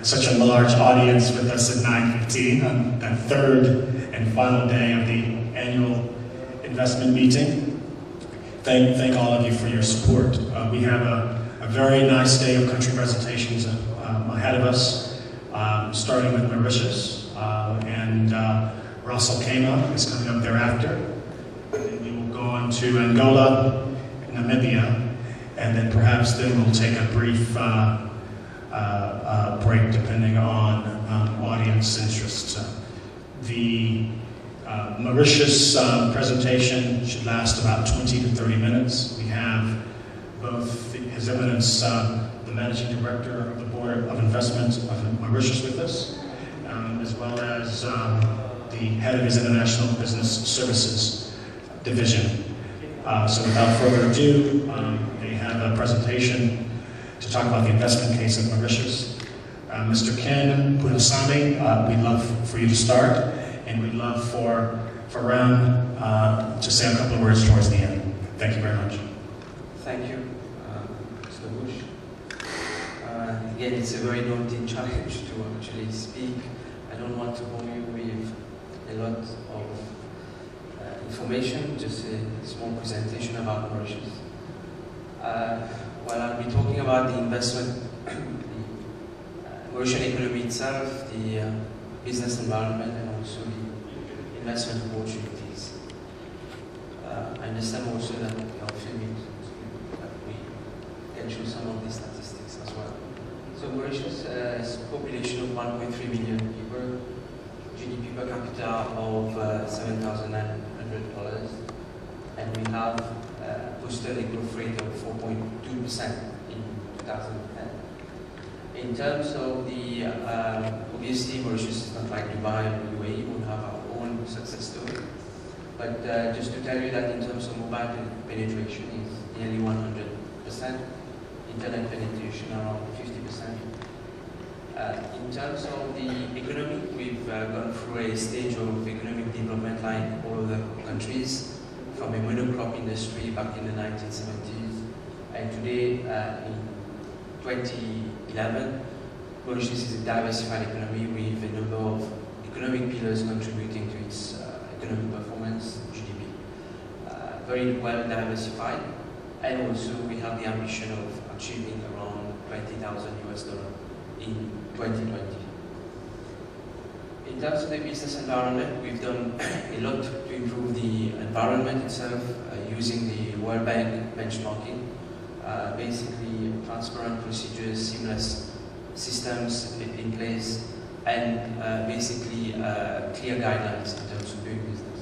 such a large audience with us at 9:15 on that third and final day of the annual investment meeting. Thank all of you for your support. We have a very nice day of country presentations ahead of us, starting with Mauritius, and Ras Al Khaimah is coming up thereafter. And we will go on to Angola, Namibia, and then perhaps we'll take a brief break depending on audience interest. The Mauritius presentation should last about 20 to 30 minutes. We have both His Eminence, the Managing Director of the Board of Investment of Mauritius with us, as well as the head of his International Business Services Division. So without further ado, they have a presentation to talk about the investment case of Mauritius. Mr. Ken Punasami, we'd love for you to start, and we'd love for Ram to say a couple of words towards the end. Thank you very much. Thank you, Mr. Bush. Again, it's a very daunting challenge to actually speak. I don't want to bore you with a lot of information, just a small presentation about Mauritius. Well, I'll be talking about the investment, the Mauritian economy itself, the business environment, and also the investment opportunities. I understand also that we are filming, that we can show some of these statistics as well. So Mauritius has a population of 1.3 million people, GDP per capita of $7,900, and we have posted a growth rate of 4.2% in 2010. In terms of the, obviously Mauritius is not like Dubai or UAE, we have our own success story. But just to tell you that in terms of mobile penetration is nearly 100%, internet penetration around 50%. In terms of the economy, we've gone through a stage of economic development like all other countries, from a monocrop industry back in the 1970s, and today in 2011, Mauritius is a diversified economy with a number of economic pillars contributing to its economic performance, GDP. Very well diversified, and also we have the ambition of achieving around $20,000 in 2020. In terms of the business environment, we've done a lot to improve the environment itself using the World Bank benchmarking. Basically, transparent procedures, seamless systems in place, and basically clear guidelines in terms of doing business.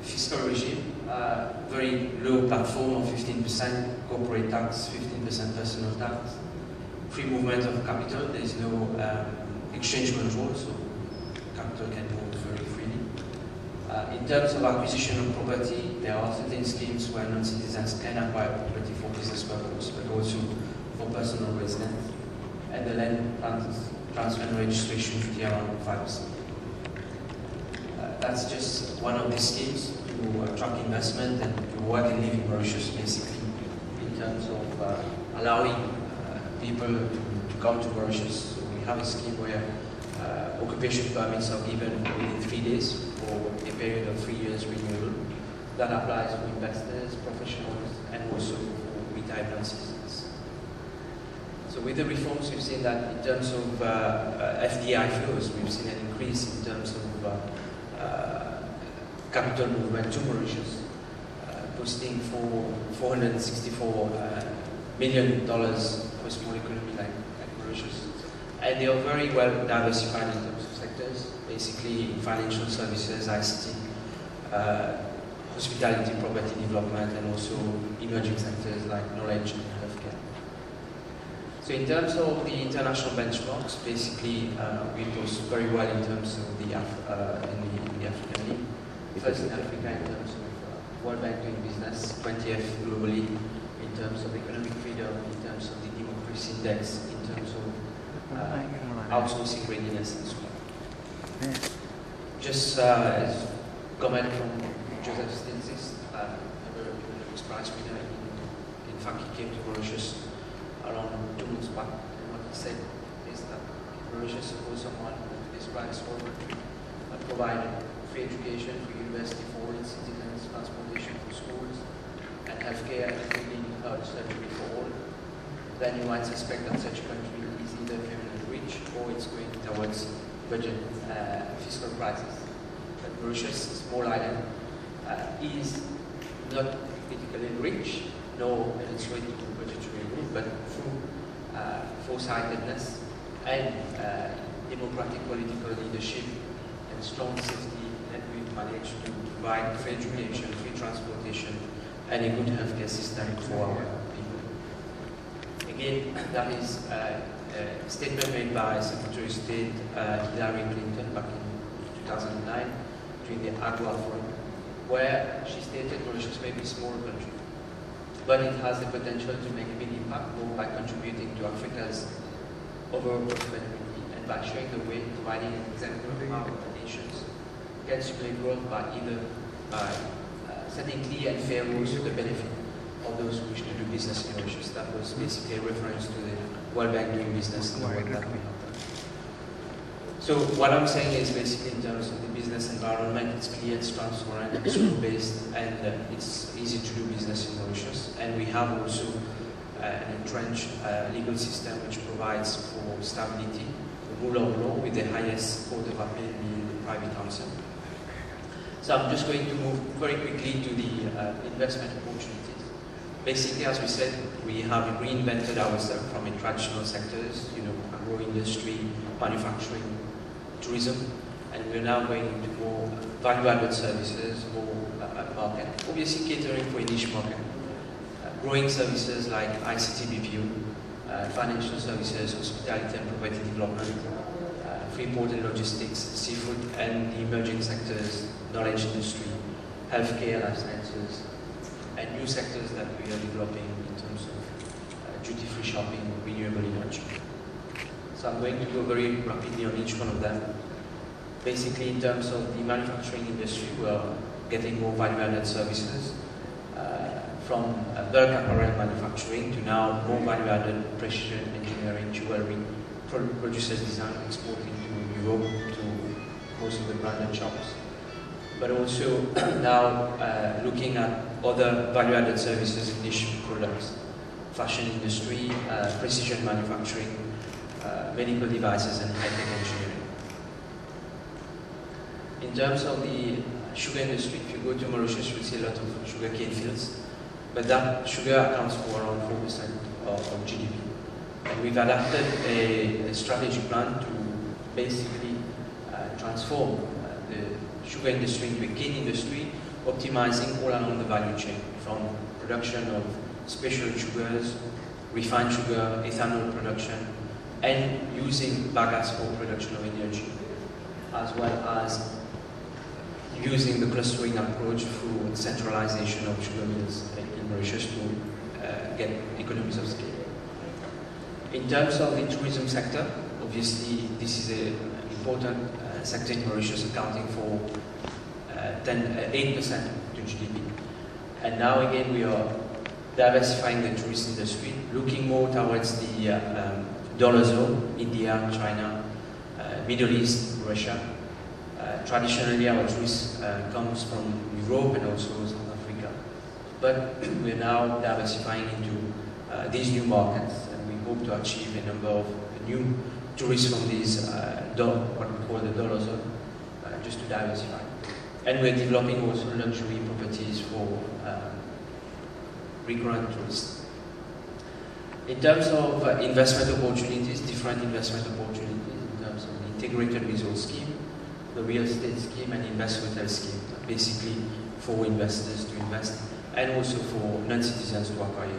Fiscal regime, very low platform of 15% corporate tax, 15% personal tax. Free movement of capital, there is no exchange control, so capital can move very freely. In terms of acquisition of property, there are certain schemes where non-citizens can acquire property for business purpose, but also for personal residence. And the land transfer and registration fee around 5%. That's just one of the schemes to attract investment and to work and live in Mauritius, basically, in terms of allowing people to come to Mauritius. So we have a scheme where occupation permits are given within 3 days for a period of 3 years renewal. That applies to investors, professionals, and also for retirement citizens. So with the reforms, we've seen that in terms of FDI flows, we've seen an increase in terms of capital movement to Mauritius, posting for $464 million for a small economy like Mauritius. And they are very well diversified in terms of sectors, basically in financial services, ICT, hospitality, property development, and also emerging sectors like knowledge and healthcare. So in terms of the international benchmarks, basically we post very well in terms of the African League. First in Africa in terms of World Bank doing business, 20th globally in terms of economic freedom, in terms of the democracy index, in terms of outsourcing readiness and so on. Just as comment from Joseph Stiglitz, Nobel Economics Prize winner in fact, he came to Mauritius around 2 months back. And what he said is that Mauritius suppose someone with this rights for provide free education, free university for all its citizens, transportation for schools, and healthcare, including surgery for all, then you might suspect that such a country is either criminally rich or it's going towards budget fiscal crisis. But Mauritius, a small island, is not politically rich, nor illustrated to budgetary rule, but through foresightedness and democratic political leadership and strong safety net, we've managed to provide free education, free transportation, and a good healthcare system for our people. Again, that is a statement made by Secretary of State Hillary Clinton back in 2009 during the AGWA Forum, where she stated Mauritius may be a small country, but it has the potential to make a big impact, both by contributing to Africa's overall prosperity and by showing the way, providing an example of how nations can stimulate growth by either setting clear and fair rules for the benefit of those who wish to do business in Mauritius. That was basically a reference to the World Bank doing business and the work that we have done. So what I'm saying is basically in terms of the business environment, it's clear, it's transparent, it's rule-based, and it's easy to do business in Mauritius. And we have also an entrenched legal system which provides for stability, the rule of law with the highest court of appeal being the Privy Council. So I'm just going to move very quickly to the investment opportunities. Basically, as we said, we have reinvented ourselves from the traditional sectors, agro industry, manufacturing, tourism, and we're now going into more value-added services, more market, obviously catering for a niche market. Growing services like ICT BPO, financial services, hospitality and property development, free port and logistics, seafood, and the emerging sectors, knowledge industry, healthcare, life sciences, and new sectors that we are developing in terms of duty-free shopping, renewable energy. So I'm going to go very rapidly on each one of them. Basically, in terms of the manufacturing industry, we're getting more value-added services from bulk apparel manufacturing to now more value-added precision engineering, jewelry, producers design, exporting to Europe, to most of the branded shops. But also now looking at other value-added services in niche products, fashion industry, precision manufacturing, medical devices, and high-tech engineering. In terms of the sugar industry, if you go to Mauritius, you will see a lot of sugarcane fields, but that sugar accounts for around 4% of GDP. And we've adapted a strategic plan to basically transform the sugar industry into a cane industry, optimizing all along the value chain, from production of special sugars, refined sugar, ethanol production, and using bagasse for production of energy, as well as using the clustering approach through centralization of sugar mills in Mauritius to get economies of scale. In terms of the tourism sector, obviously this is an important sector in Mauritius, accounting for 8% to GDP. And now again we are diversifying the tourist industry, looking more towards the dollar zone, India, China, Middle East, Russia. Traditionally our tourists comes from Europe and also South Africa. But we're now diversifying into these new markets, and we hope to achieve a number of new tourists from these, what we call the dollar zone, just to diversify. And we're developing also luxury properties for recurrent tourists. In terms of investment opportunities, different investment opportunities in terms of the integrated resort scheme, the real estate scheme, and invest hotel scheme, basically for investors to invest, and also for non-citizens to acquire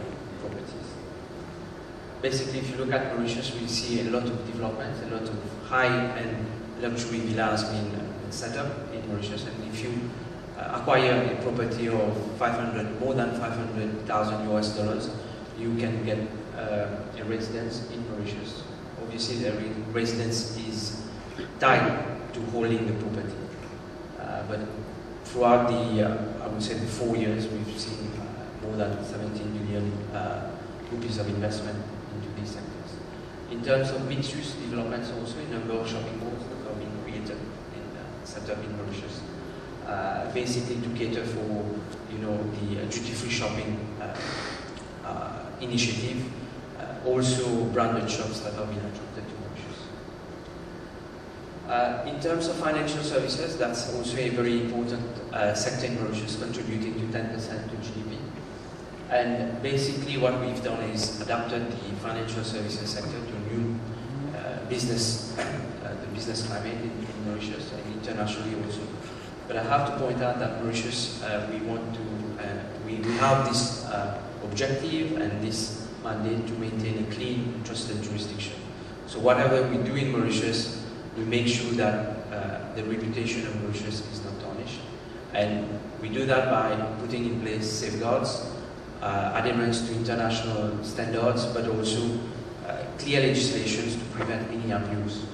properties. Basically, if you look at Mauritius, we see a lot of development, a lot of high-end luxury villas being set up in Mauritius. And if you acquire a property of more than 500,000 US dollars, you can get a residence in Mauritius. Obviously, the residence is tied to holding the property. But throughout the, I would say, the 4 years, we've seen more than 17 billion rupees of investment into these sectors. In terms of mixed-use developments, also a number of shopping malls that are being created and set up in Mauritius, basically to cater for the duty-free shopping initiative. Also branded shops that have been attracted to Mauritius. In terms of financial services, that's also a very important sector in Mauritius, contributing to 10% to GDP. And basically what we've done is adapted the financial services sector to a new business climate in Mauritius and internationally also. But I have to point out that Mauritius, we have this objective and this mandate to maintain a clean, trusted jurisdiction. So whatever we do in Mauritius, we make sure that the reputation of Mauritius is not tarnished. And we do that by putting in place safeguards, adherence to international standards, but also clear legislations to prevent any abuse.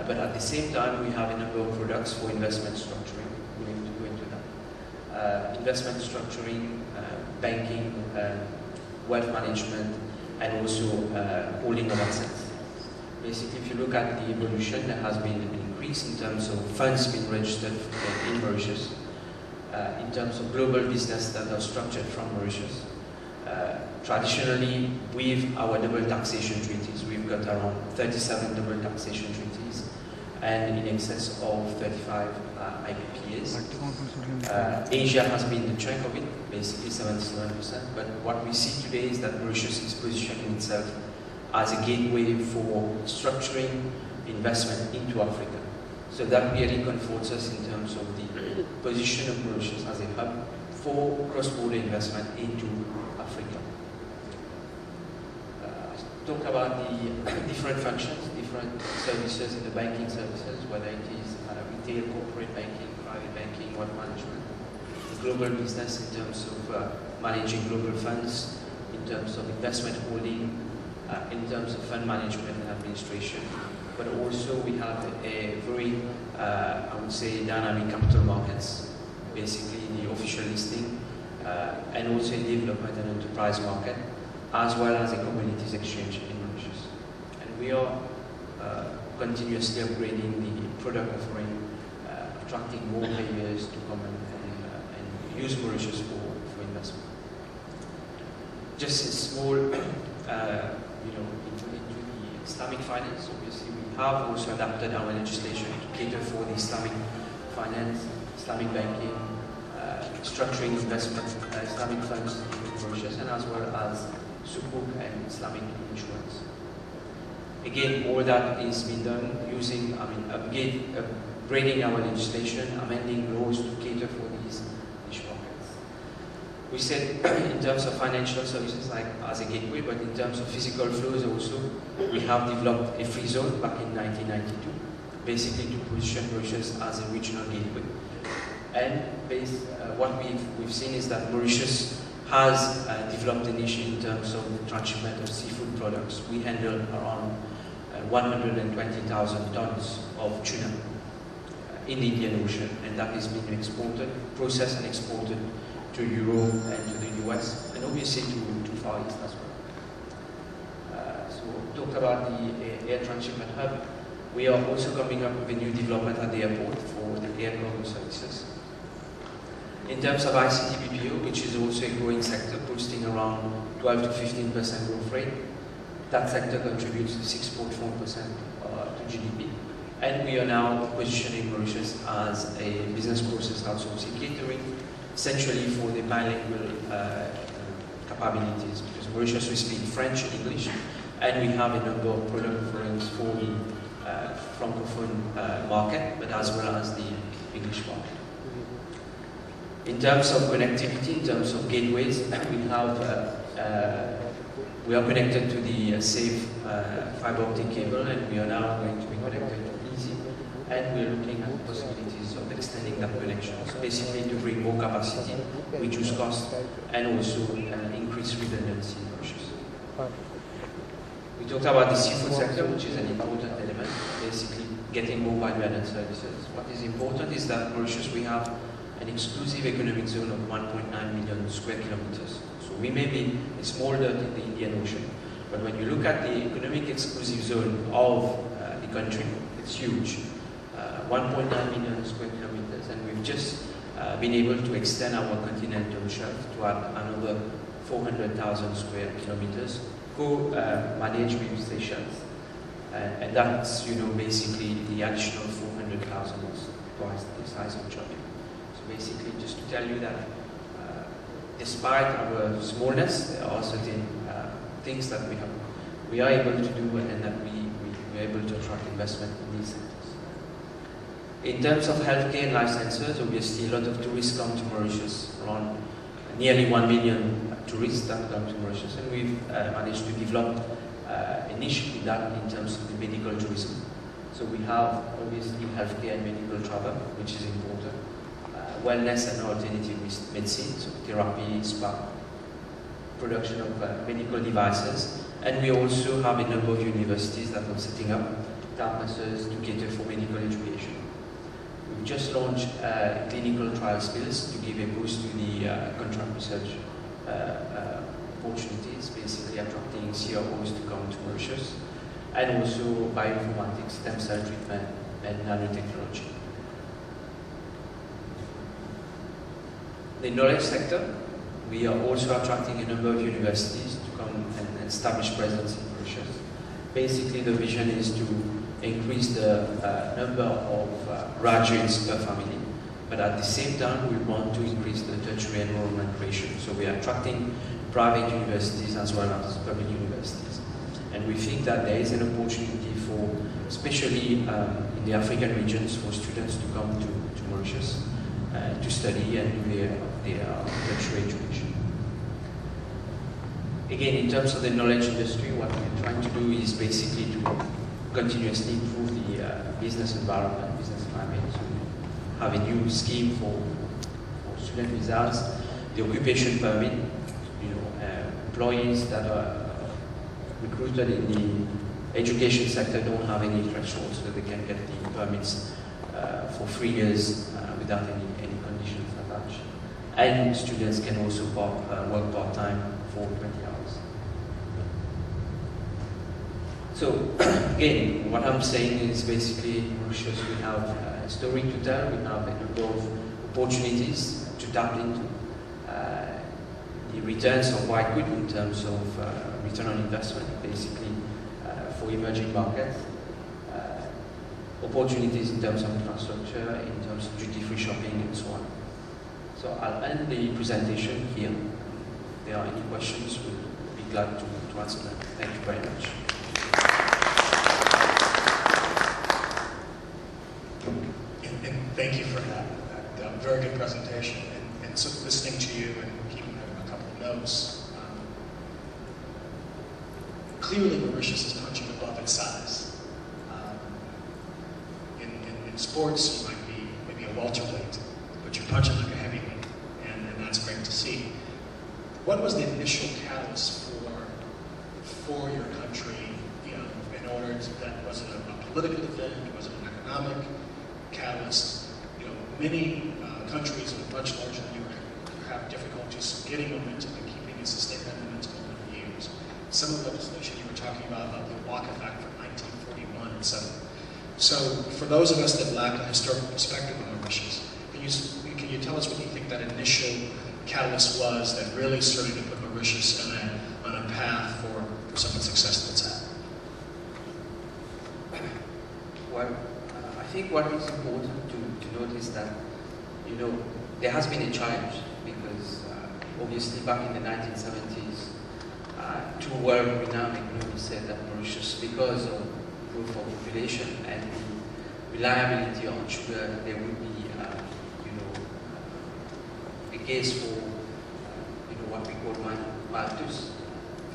But at the same time, we have a number of products for investment structuring. We need to go into that. Investment structuring, banking, wealth management, and also holding of assets. Basically, if you look at the evolution, there has been an increase in terms of funds being registered in Mauritius, in terms of global business that are structured from Mauritius. Traditionally, with our double taxation treaties, we've got around 37 double taxation treaties and in excess of 35 IPPAs. Asia has been the chunk of it, basically 77%, but what we see today is that Mauritius is positioning itself as a gateway for structuring investment into Africa. So that really comforts us in terms of the position of Mauritius as a hub for cross-border investment into Africa. Talk about the different functions, different services in the banking services, whether it is retail, corporate banking, private banking, wealth management, global business in terms of managing global funds, in terms of investment holding, in terms of fund management and administration. But also we have a very, I would say, dynamic capital markets, basically the official listing, and also a development and enterprise market, as well as a commodities exchange in Mauritius. And we are continuously upgrading the product offering, attracting more players to come and use Mauritius for investment. Just a small, into the Islamic finance, obviously we have also adapted our legislation to cater for the Islamic finance, Islamic banking, structuring investment, Islamic funds in Mauritius, and as well as Sukuk and Islamic insurance. Again, all that is being done using, upgrading our legislation, amending laws to cater for these niche markets. We said in terms of financial services like as a gateway, but in terms of physical flows also, we have developed a free zone back in 1992, basically to position Mauritius as a regional gateway. And what we've seen is that Mauritius has developed a niche in terms of transshipment of seafood products. We handle around 120,000 tons of tuna in the Indian Ocean, and that is being exported, processed and exported to Europe and to the US, and obviously to Far East as well. So talked about the air transshipment hub. We are also coming up with a new development at the airport for the air cargo services. In terms of ICT BPO, which is also a growing sector, posting around 12 to 15% growth rate, that sector contributes to 6.4% to GDP. And we are now positioning Mauritius as a business process outsourcing catering, essentially for the bilingual capabilities, because Mauritius we speak French and English, and we have a number of product offerings for the Francophone market, but as well as the English market. In terms of connectivity, in terms of gateways, we are connected to the safe fiber optic cable, and we are now going to be connected to EASY, and we are looking at possibilities of extending that connection, basically to bring more capacity, reduce cost, and also increase redundancy in Mauritius. We talked about the seafood sector, which is an important element, basically getting more value-added services. What is important is that Mauritius we have an exclusive economic zone of 1.9 million square kilometers. So we may be a small dot in the Indian Ocean, but when you look at the economic exclusive zone of the country, it's huge. 1.9 million square kilometers, and we've just been able to extend our continental shelf to add another 400,000 square kilometers, co-managed with Seychelles. And that's, basically the additional 400,000 is twice the size of China. So basically, just to tell you that despite our smallness, there are certain things that we are able to do, and that we are able to attract investment in these sectors. In terms of healthcare and life sciences, obviously a lot of tourists come to Mauritius, around nearly 1 million tourists that come to Mauritius, and we've managed to develop initially that in terms of the medical tourism. So we have obviously healthcare and medical travel, which is important, wellness and alternative medicine, so therapy, spa, production of medical devices, and we also have a number of universities that are setting up campuses to cater for medical education. We've just launched clinical trial skills to give a boost to the contract research opportunities, basically attracting CROs to come to Mauritius, and also bioinformatics, stem cell treatment, and nanotechnology. The knowledge sector, we are also attracting a number of universities to come and establish presence in Mauritius. Basically, the vision is to increase the number of graduates per family, but at the same time, we want to increase the tertiary enrollment ratio. So we are attracting private universities as well as public universities. And we think that there is an opportunity for, especially in the African regions, for students to come to Mauritius to study and do their tertiary education. Again, in terms of the knowledge industry, what we're trying to do is basically to continuously improve the business environment, business climate. So we have a new scheme for student visas, the occupation permit. Employees that are recruited in the education sector don't have any threshold, so they can get the permits for 3 years without any conditions attached. And students can also work part-time for 20 hours. So again, what I'm saying is basically in Mauritius we have a story to tell, we have a number of opportunities to tap into. The returns are quite good in terms of return on investment, basically for emerging markets. Opportunities in terms of infrastructure, in terms of duty-free shopping, and so on. So I'll end the presentation here. If there are any questions, we'll be glad to answer them. Thank you very much. And thank you for that very good presentation. And so listening to you and keeping a couple of notes, clearly Mauritius is punching above its size. In sports, you might be maybe a welterweight, but you're punching like a heavyweight, and that's great to see. What was the initial catalyst for your country? In order to, that was it a political event? Was it an economic catalyst? Many countries that are much larger than you have difficulties getting momentum and keeping and sustaining that momentum over the years. Some of the legislation you were talking about the Waqf Act from 1941 and so on. So, for those of us that lack a historical perspective on Mauritius, can you tell us what you think that initial catalyst was that really started to put Mauritius on a path for some of the success that it's had? Well, I think what is important to note is that, there has been a challenge because obviously back in the 1970s, two world-renowned economists said that Mauritius, because of growth of population and the reliability on sugar, there would be, a case for, what we call Malthus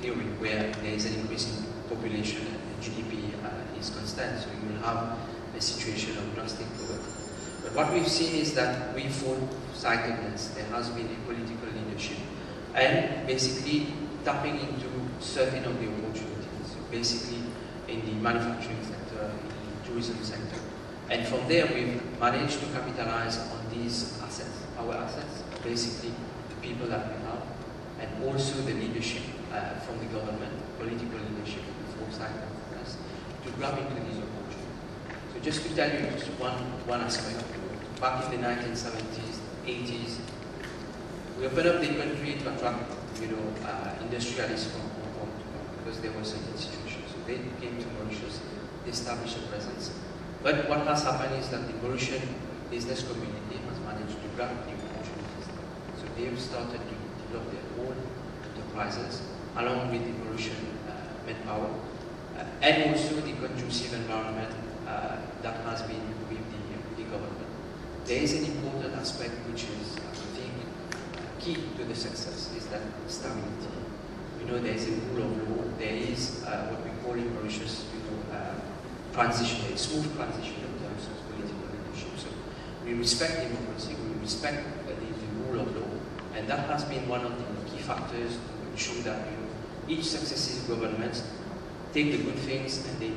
theory, where there is an increase in population and GDP is constant, so you will have a situation of drastic poverty. But what we've seen is that we full-sightedness, there has been a political leadership, and basically tapping into certain of the opportunities, so basically in the manufacturing sector, in the tourism sector. And from there, we've managed to capitalize on these assets, our assets, basically the people that we have, and also the leadership from the government, political leadership, foresight and focus, to grab into these opportunities. So just to tell you just one aspect, back in the 1970s, 80s, we opened up the country to attract, industrialists from Hong Kong to come because there were some institutions. So they came to Mauritius, they established a presence. But what has happened is that the Mauritian business community has managed to grab the opportunities. So they've started to develop their own enterprises along with the Mauritian manpower and also the conducive environment that has been with the government. There is an important aspect which is, I think, key to the success is that stability. There is a rule of law. There is what we call in Mauritius, transition, a smooth transition in terms of political leadership. So we respect democracy, we respect the rule of law, and that has been one of the key factors to ensure that each successive government take the good things and they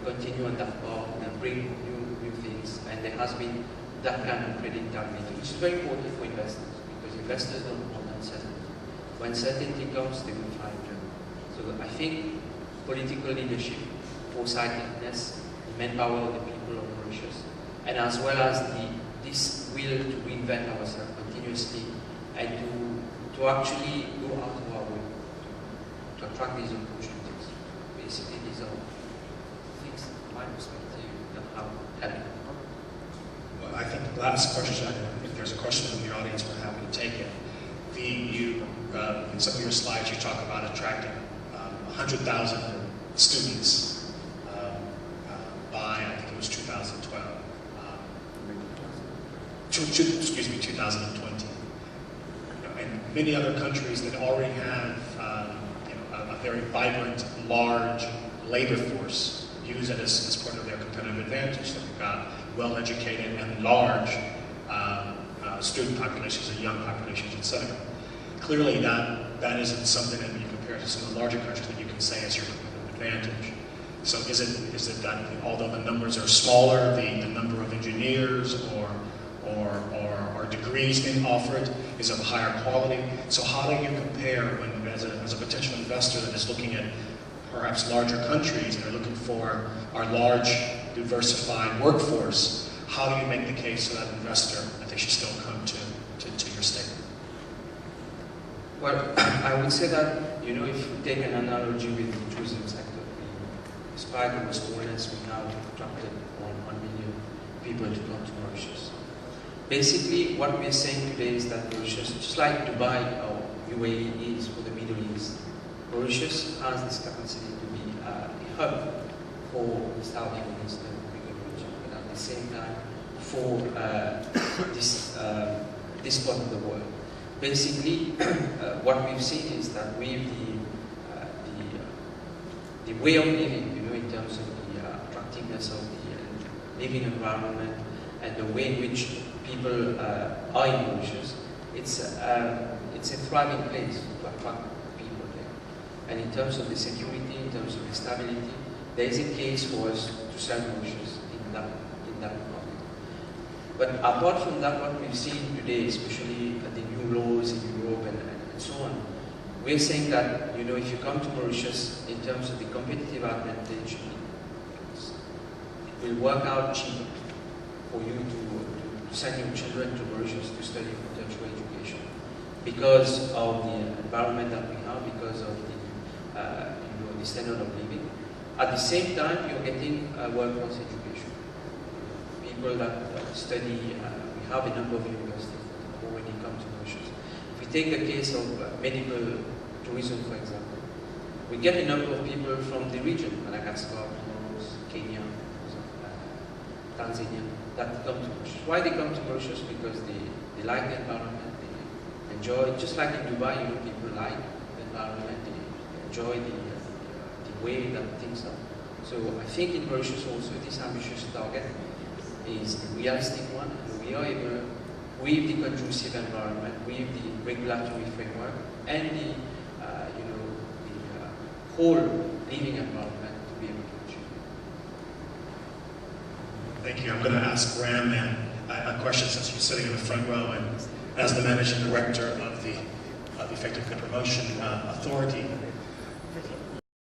continue on that path and bring new things. And there has been that kind of predictability, which is very important for investors because investors don't want uncertainty. When certainty comes, they will find it. So I think political leadership, foresightedness, the manpower of the people of Mauritius, and as well as this will to reinvent ourselves continuously and to actually go out of our way to attract these opportunities. Basically, these are things from my perspective that have helped. Well, I think the last question, if there's a question from the audience, we're happy to take it. In some of your slides, you talk about attracting 100,000 students by, I think it was 2012. 2020. And many other countries that already have a very vibrant, large labor force use it as part of their competitive advantage. So we've got well-educated and large student populations and young populations, etc. Clearly, that isn't something that you compare to some of the larger countries that you can say is your competitive advantage. So is it that although the numbers are smaller, the number of engineers or degrees being offered is of higher quality? So how do you compare when, as a potential investor that is looking at perhaps larger countries and are looking for our large, diversified workforce, how do you make the case to that investor that they should still come to your state? Well, I would say that, if you take an analogy with the tourism sector, despite our smallness, we now attracted 1 million people to come to Mauritius. Basically, what we are saying today is that Mauritius, just like Dubai or UAE is for the Middle East, Mauritius has this capacity to be a hub for the South Eastern African region, but at the same time for this part of the world. Basically, what we've seen is that with the way of living, in terms of the attractiveness of the living environment and the way in which people are in Mauritius, it's a thriving place to attract people there. And in terms of the security, in terms of the stability, there is a case for us to sell Mauritius in that market. But apart from that, what we've seen today, especially the new laws in Europe and so on, we're saying that, if you come to Mauritius, in terms of the competitive advantage, it will work out cheaper for you to send your children to Mauritius to study for tertiary education because of the environment that we have, because of the standard of living. At the same time, you're getting workforce education. People that study, we have a number of universities that have already come to Mauritius. If we take the case of medical tourism, for example, we get a number of people from the region, Madagascar, Comoros, Kenya, Tanzania, that come to Mauritius. Why they come to Mauritius? Because they like the environment, they enjoy, just like in Dubai, people like the environment, they enjoy the way that things are. So I think in Mauritius also this ambitious target is a realistic one, and we are able, with the conducive environment, with the regulatory framework, and the whole living environment to be able to achieve. Thank you. I'm going to ask Ram then a question since you're sitting in the front row and as the managing director of the the Effective Good Promotion Authority.